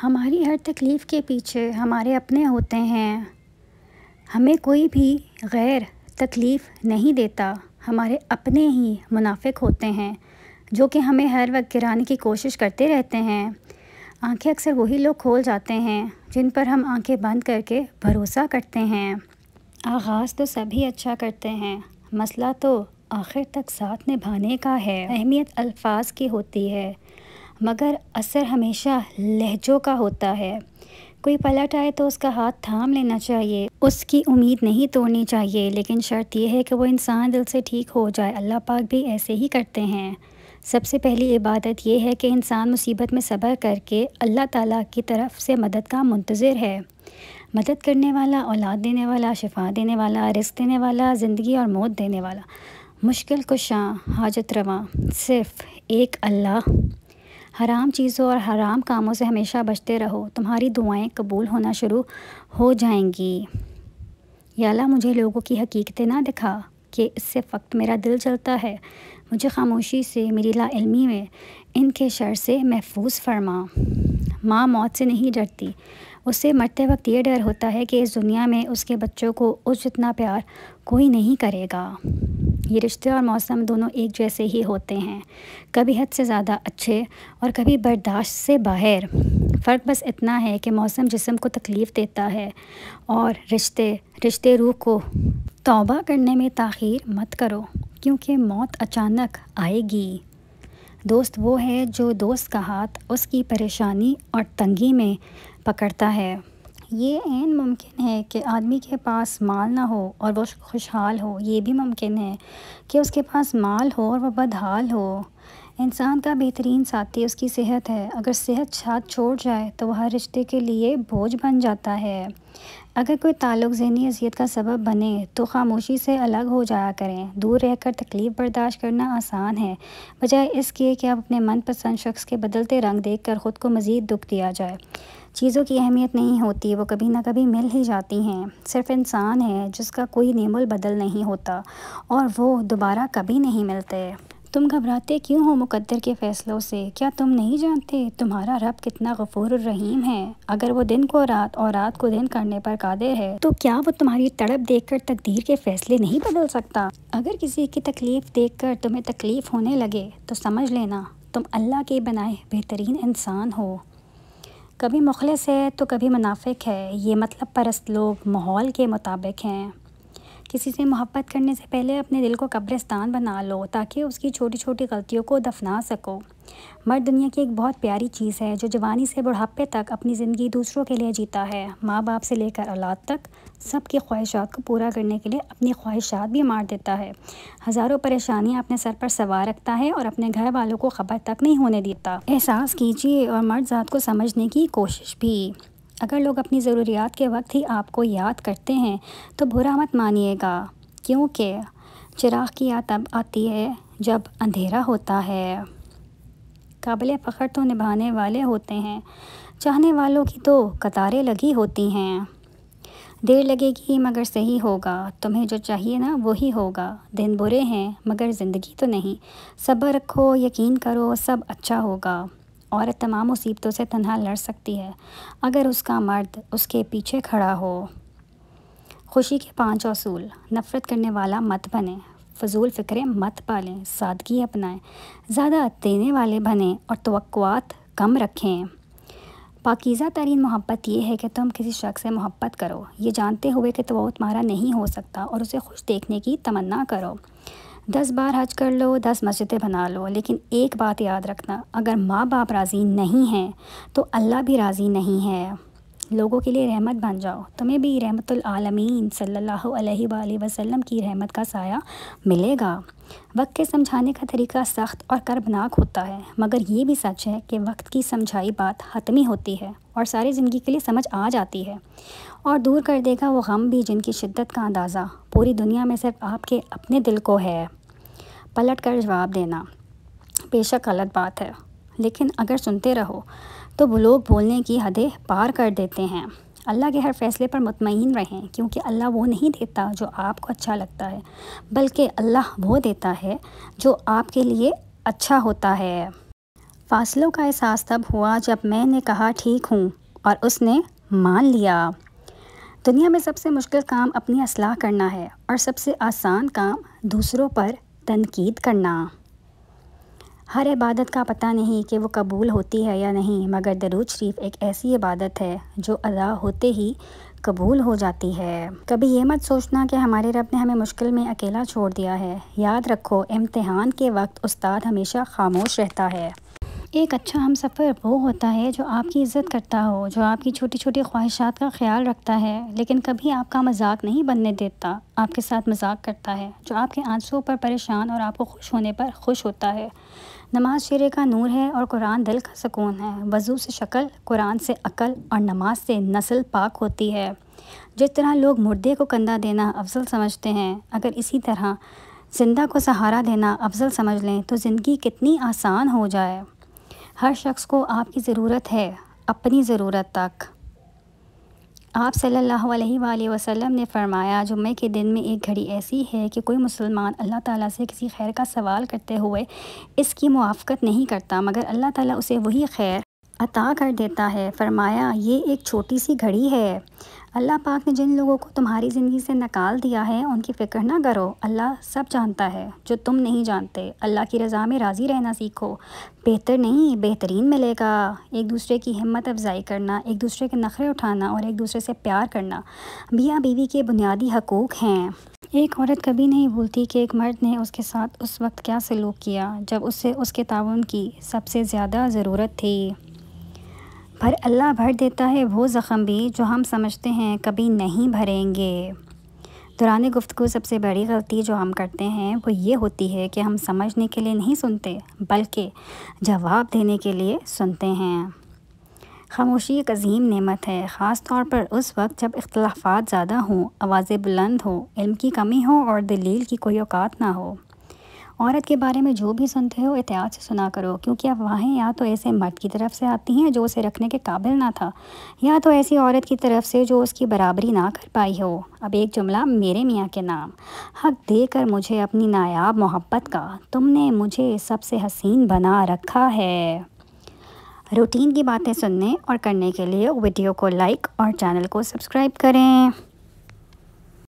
ہماری ہر تکلیف کے پیچھے ہمارے اپنے ہوتے ہیں۔ ہمیں کوئی بھی غیر تکلیف نہیں دیتا، ہمارے اپنے ہی منافق ہوتے ہیں جو کہ ہمیں ہر وقت گرانے کی کوشش کرتے رہتے ہیں۔ آنکھیں اکثر وہی لوگ کھول جاتے ہیں جن پر ہم آنکھیں بند کر کے بھروسہ کرتے ہیں۔ آغاز تو سبھی اچھا کرتے ہیں، مسئلہ تو آخر تک ساتھ نبھانے کا ہے۔ اہمیت الفاظ کی ہوتی ہے مگر اثر ہمیشہ لہجوں کا ہوتا ہے۔ کوئی پلٹ آئے تو اس کا ہاتھ تھام لینا چاہیے، اس کی امید نہیں توڑنی چاہیے، لیکن شرط یہ ہے کہ وہ انسان دل سے ٹھیک ہو جائے۔ اللہ پاک بھی ایسے ہی کرتے ہیں۔ سب سے پہلی عبادت یہ ہے کہ انسان مصیبت میں صبر کر کے اللہ تعالیٰ کی طرف سے مدد کا منتظر ہے۔ مدد کرنے والا، اولاد دینے والا، شفا دینے والا، رزق دینے والا، زندگی اور موت دینے والا، مشکل کشاں، حاجت رواں، صرف ایک اللہ۔ حرام چیزوں اور حرام کاموں سے ہمیشہ بچتے رہو، تمہاری دعائیں قبول ہونا شروع ہو جائیں گی۔ یا اللہ مجھے لوگوں کی حقیقتیں نہ دکھا کہ اس سے فقط میرا دل جلتا ہے، مجھے خاموشی سے، میری لا علمی میں ان کے شر سے محفوظ فرما۔ ماں موت سے نہیں ڈرتی، اس سے مرتے وقت یہ ڈر ہوتا ہے کہ اس دنیا میں اس کے بچوں کو اس جتنا پیار کوئی نہیں کرے گا۔ یہ رشتے اور موسم دونوں ایک جیسے ہی ہوتے ہیں، کبھی حد سے زیادہ اچھے اور کبھی برداشت سے باہر۔ فرق بس اتنا ہے کہ موسم جسم کو تکلیف دیتا ہے اور رشتے روح کو۔ توبہ کرنے میں تاخیر مت کرو کیونکہ موت اچانک آئے گی۔ دوست وہ ہے جو دوست کا ہاتھ اس کی پریشانی اور تنگی میں پکڑتا ہے۔ یہ عین ممکن ہے کہ آدمی کے پاس مال نہ ہو اور وہ خوشحال ہو، یہ بھی ممکن ہے کہ اس کے پاس مال ہو اور وہ بدحال ہو۔ انسان کا بہترین ساتھی اس کی صحت ہے، اگر صحت ساتھ چھوڑ جائے تو وہ ہر رشتے کے لیے بوجھ بن جاتا ہے۔ اگر کوئی تعلق ذہنی اذیت کا سبب بنے تو خاموشی سے الگ ہو جایا کریں۔ دور رہ کر تکلیف برداشت کرنا آسان ہے، بجائے اس کے کہ اب اپنے من پسند شخص کے بدلتے رنگ دیکھ کر خود کو مزید دکھ دیا جائے۔ چیزوں کی اہمیت نہیں ہوتی، وہ کبھی نہ کبھی مل ہی جاتی ہیں۔ صرف انسان ہے جس کا کوئی نعم البدل نہیں ہوتا اور وہ دوبارہ کبھی نہیں ملتے۔ تم گھبراتے کیوں ہو مقدر کے فیصلوں سے؟ کیا تم نہیں جانتے تمہارا رب کتنا غفور الرحیم ہے؟ اگر وہ دن کو رات اور رات کو دن کرنے پر قادر ہے تو کیا وہ تمہاری تڑپ دیکھ کر تقدیر کے فیصلے نہیں بدل سکتا؟ اگر کسی کی تکلیف دیکھ کر تمہیں تکلیف ہونے لگے تو سمجھ لینا تم اللہ کے بنائے بہترین انسان ہو۔ کبھی مخلص ہے تو کبھی منافق ہے، یہ مطلب پرست لوگ ماحول کے مطابق ہیں۔ کسی سے محبت کرنے سے پہلے اپنے دل کو قبرستان بنا لو تاکہ اس کی چھوٹی چھوٹی غلطیوں کو دفنا سکو۔ مرد دنیا کی ایک بہت پیاری چیز ہے جو جوانی سے بڑھاپے تک اپنی زندگی دوسروں کے لیے جیتا ہے۔ ماں باپ سے لے کر اولاد تک سب کی خواہشات کو پورا کرنے کے لیے اپنی خواہشات بھی مار دیتا ہے، ہزاروں پریشانیاں اپنے سر پر سوار رکھتا ہے اور اپنے گھر والوں کو خبر تک نہیں ہونے دیتا۔ احساس کیجیے اور مرد ذات کو سمجھنے کی کوشش بھی۔ اگر لوگ اپنی ضروریات کے وقت ہی آپ کو یاد کرتے ہیں تو برا مت مانیے گا، کیونکہ چراغ کی یاد تب آتی ہے جب اندھیرا ہوتا ہے۔ قابل فخر تو نبھانے والے ہوتے ہیں، چاہنے والوں کی تو قطاریں لگی ہوتی ہیں۔ دیر لگے گی مگر صحیح ہوگا، تمہیں جو چاہیے نا وہی ہوگا۔ دن برے ہیں مگر زندگی تو نہیں، صبر رکھو، یقین کرو، سب اچھا ہوگا۔ عورت تمام مصیبتوں سے تنہا لڑ سکتی ہے اگر اس کا مرد اس کے پیچھے کھڑا ہو۔ خوشی کے 5 اصول: نفرت کرنے والا مت بنیں، فضول فکریں مت پالیں، سادگی اپنائیں، زیادہ دینے والے بنیں اور توقعات کم رکھیں۔ پاکیزہ ترین محبت یہ ہے کہ تم کسی شخص سے محبت کرو یہ جانتے ہوئے کہ وہ تمہارا نہیں ہو سکتا اور اسے خوش دیکھنے کی تمنا کرو۔ 10 بار حج کر لو، 10 مسجدیں بنا لو، لیکن ایک بات یاد رکھنا، اگر ماں باپ راضی نہیں ہیں تو اللہ بھی راضی نہیں ہے۔ لوگوں کے لیے رحمت بن جاؤ، تمہیں بھی رحمت العالمین صلی اللہ علیہ وآلہ وسلم کی رحمت کا سایہ ملے گا۔ وقت کے سمجھانے کا طریقہ سخت اور کربناک ہوتا ہے، مگر یہ بھی سچ ہے کہ وقت کی سمجھائی بات حتمی ہوتی ہے اور ساری زندگی کے لیے سمجھ آ جاتی ہے، اور دور کر دے گا وہ غم بھی جن کی شدت کا اندازہ پوری دنیا میں صرف آپ کے اپنے دل کو ہے۔ پلٹ کر جواب دینا بے شک غلط بات ہے، لیکن اگر سنتے رہو تو وہ لوگ بولنے کی حدیں پار کر دیتے ہیں۔ اللہ کے ہر فیصلے پر مطمئن رہیں کیونکہ اللہ وہ نہیں دیتا جو آپ کو اچھا لگتا ہے، بلکہ اللہ وہ دیتا ہے جو آپ کے لیے اچھا ہوتا ہے۔ فاصلوں کا احساس تب ہوا جب میں نے کہا ٹھیک ہوں اور اس نے مان لیا۔ دنیا میں سب سے مشکل کام اپنی اصلاح کرنا ہے اور سب سے آسان کام دوسروں پر تنقید کرنا۔ ہر عبادت کا پتہ نہیں کہ وہ قبول ہوتی ہے یا نہیں، مگر درود شریف ایک ایسی عبادت ہے جو ادا ہوتے ہی قبول ہو جاتی ہے۔ کبھی یہ مت سوچنا کہ ہمارے رب نے ہمیں مشکل میں اکیلا چھوڑ دیا ہے۔ یاد رکھو، امتحان کے وقت استاد ہمیشہ خاموش رہتا ہے۔ ایک اچھا ہم سفر وہ ہوتا ہے جو آپ کی عزت کرتا ہو، جو آپ کی چھوٹی چھوٹی خواہشات کا خیال رکھتا ہے لیکن کبھی آپ کا مذاق نہیں بننے دیتا، آپ کے ساتھ مذاق کرتا ہے، جو آپ کے آنسوؤں پر پریشان اور آپ کو خوش ہونے پر خوش ہوتا ہے۔ نماز چہرے کا نور ہے اور قرآن دل کا سکون ہے۔ وضو سے شکل، قرآن سے عقل اور نماز سے نسل پاک ہوتی ہے۔ جس طرح لوگ مردے کو کندھا دینا افضل سمجھتے ہیں، اگر اسی طرح زندہ کو سہارا دینا افضل سمجھ لیں تو زندگی کتنی آسان ہو جائے۔ ہر شخص کو آپ کی ضرورت ہے، اپنی ضرورت تک۔ آپ صلی اللہ علیہ وآلہ وسلم نے فرمایا، جمعے کے دن میں ایک گھڑی ایسی ہے کہ کوئی مسلمان اللہ تعالیٰ سے کسی خیر کا سوال کرتے ہوئے اس کی موافقت نہیں کرتا مگر اللہ تعالیٰ اسے وہی خیر عطا کر دیتا ہے۔ فرمایا، یہ ایک چھوٹی سی گھڑی ہے۔ اللہ پاک نے جن لوگوں کو تمہاری زندگی سے نکال دیا ہے ان کی فکر نہ کرو، اللہ سب جانتا ہے جو تم نہیں جانتے۔ اللہ کی رضا میں راضی رہنا سیکھو، بہتر نہیں بہترین ملے گا۔ ایک دوسرے کی ہمت افزائی کرنا، ایک دوسرے کے نخرے اٹھانا اور ایک دوسرے سے پیار کرنا میاں بیوی کے بنیادی حقوق ہیں۔ ایک عورت کبھی نہیں بھولتی کہ ایک مرد نے اس کے ساتھ اس وقت کیا سلوک کیا جب اسے اس کے تعاون کی سب سے زیادہ ضرورت تھی۔ پر اللہ بھر دیتا ہے وہ زخم بھی جو ہم سمجھتے ہیں کبھی نہیں بھریں گے۔ دوران گفتگو سب سے بڑی غلطی جو ہم کرتے ہیں وہ یہ ہوتی ہے کہ ہم سمجھنے کے لیے نہیں سنتے بلکہ جواب دینے کے لیے سنتے ہیں۔ خاموشی ایک عظیم نعمت ہے، خاص طور پر اس وقت جب اختلافات زیادہ ہوں، آوازیں بلند ہوں، علم کی کمی ہو اور دلیل کی کوئی اوقات نہ ہو۔ عورت کے بارے میں جو بھی سنتے ہو احتیاط سے سنا کرو، کیونکہ افواہیں یا تو ایسے مرد کی طرف سے آتی ہیں جو اسے رکھنے کے قابل نہ تھا، یا تو ایسی عورت کی طرف سے جو اس کی برابری نہ کر پائی ہو۔ اب ایک جملہ میرے میاں کے نام: حق دے کر مجھے اپنی نایاب محبت کا، تم نے مجھے سب سے حسین بنا رکھا ہے۔ روٹین کی باتیں سننے اور کرنے کے لیے ویڈیو کو لائک اور چینل کو سبسکرائب کریں۔